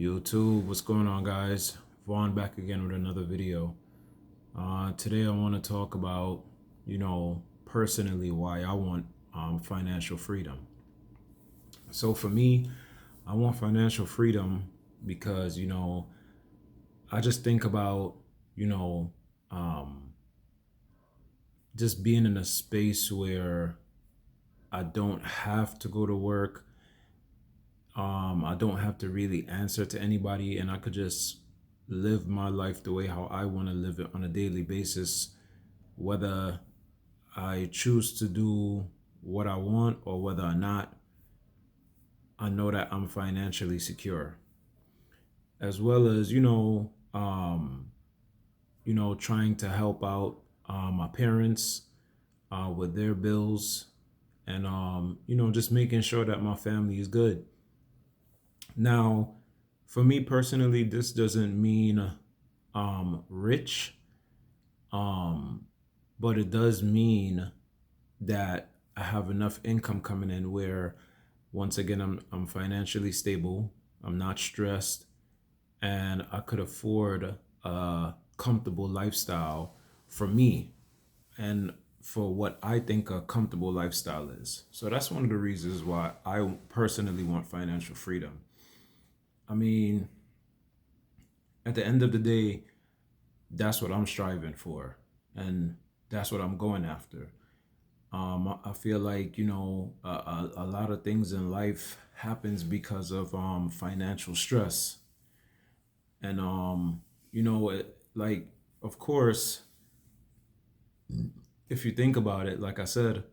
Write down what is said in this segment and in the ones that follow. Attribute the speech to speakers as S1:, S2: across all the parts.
S1: YouTube, what's going on, guys? Vaughn back again with another video. Today I want to talk about, personally why I want financial freedom. So for me, I want financial freedom because, I just think about, you know, um, just being in a space where I don't have to go to work. I don't have to really answer to anybody, and I could just live my life the way how I want to live it on a daily basis, whether I choose to do what I want or whether or not. I know that I'm financially secure, as well as trying to help out my parents with their bills, and just making sure that my family is good. Now, for me personally, this doesn't mean rich, um, but it does mean that I have enough income coming in where, once again, I'm financially stable. I'm not stressed, and I could afford a comfortable lifestyle for me and for what I think a comfortable lifestyle is. So that's one of the reasons why I personally want financial freedom. I mean, at the end of the day, that's what I'm striving for, and that's what I'm going after. I feel like a lot of things in life happens because of financial stress, and like, of course, if you think about it, like I said,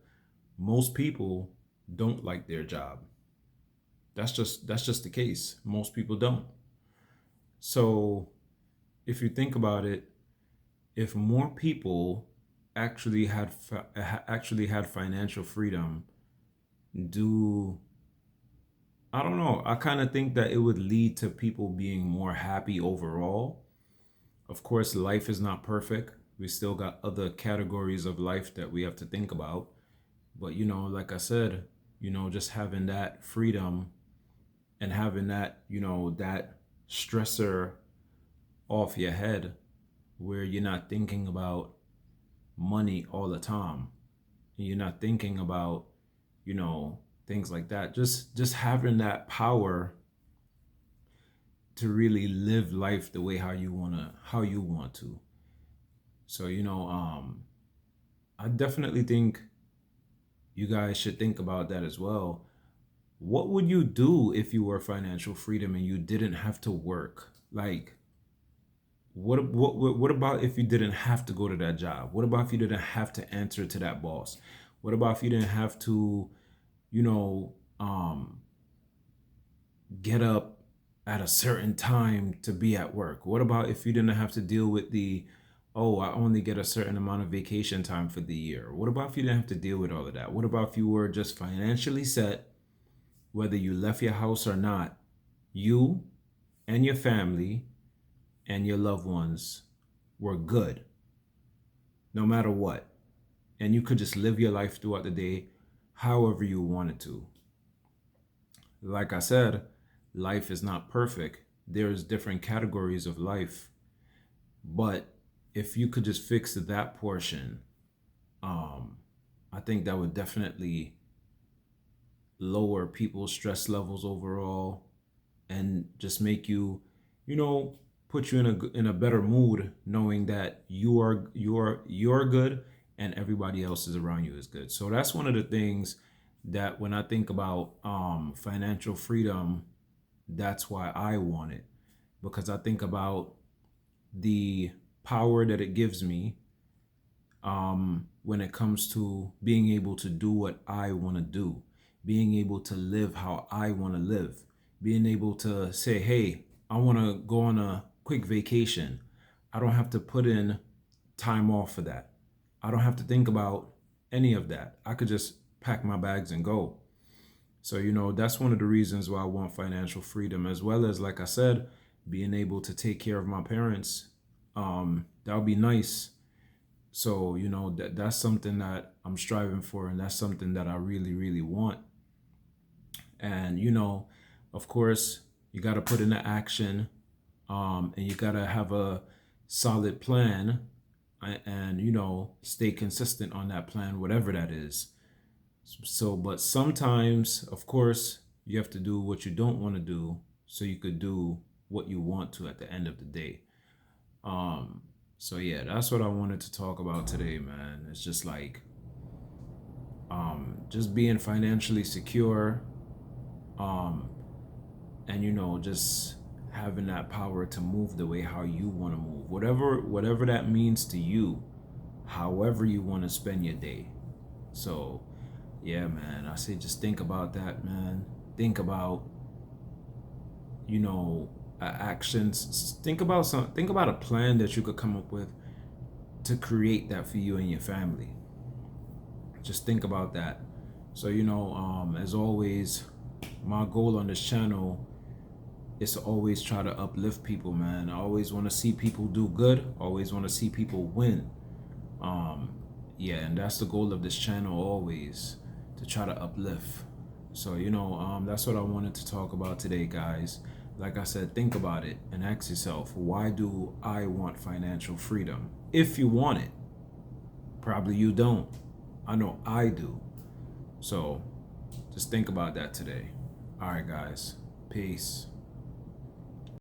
S1: most people don't like their job. That's just the case. Most people don't. So if you think about it, if more people actually had financial freedom, do I don't know. I kind of think that it would lead to people being more happy overall. Of course, life is not perfect. We still got other categories of life that we have to think about. But like I said, just having that freedom and having that, that stressor off your head where you're not thinking about money all the time. You're not thinking about, things like that. Just having that power to really live life the way how you want to. So I definitely think you guys should think about that as well. What would you do if you were financial freedom and you didn't have to work? Like, what about if you didn't have to go to that job? What about if you didn't have to answer to that boss? What about if you didn't have to, you know, um, get up at a certain time to be at work? What about if you didn't have to deal with oh, I only get a certain amount of vacation time for the year? What about if you didn't have to deal with all of that? What about if you were just financially set, whether you left your house or not? You and your family and your loved ones were good no matter what. And you could just live your life throughout the day however you wanted to. Like I said, life is not perfect. There's different categories of life. But if you could just fix that portion, um, I think that would definitely lower people's stress levels overall and just make you, you know, put you in a better mood knowing that you're good and everybody else is around you is good. So that's one of the things that when I think about financial freedom, that's why I want it, because I think about the power that it gives me when it comes to being able to do what I want to do, being able to live how I want to live, being able to say, hey, I want to go on a quick vacation. I don't have to put in time off for that. I don't have to think about any of that. I could just pack my bags and go. So, that's one of the reasons why I want financial freedom, as well as, like I said, being able to take care of my parents. That would be nice. So, that's something that I'm striving for, and that's something that I really, really want. And, of course, You got to put into action, and you got to have a solid plan, and stay consistent on that plan, whatever that is. So, but sometimes, of course, you have to do what you don't want to do so you could do what you want to at the end of the day. Um, so yeah, that's what I wanted to talk about today, man. It's just like just being financially secure, um, and just having that power to move the way how you want to move, whatever that means to you, however you want to spend your day. So yeah, man, I say just think about that, man. Think about you know actions. Think about a plan that you could come up with to create that for you and your family. Just think about that. So as always, my goal on this channel is to always try to uplift people, man. I always want to see people do good. Always want to see people win. Um, yeah, and that's the goal of this channel always, to try to uplift. So that's what I wanted to talk about today, guys. Like I said, think about it and ask yourself, why do I want financial freedom? If you want it, probably you don't. I know I do. So just think about that today. All right, guys. Peace.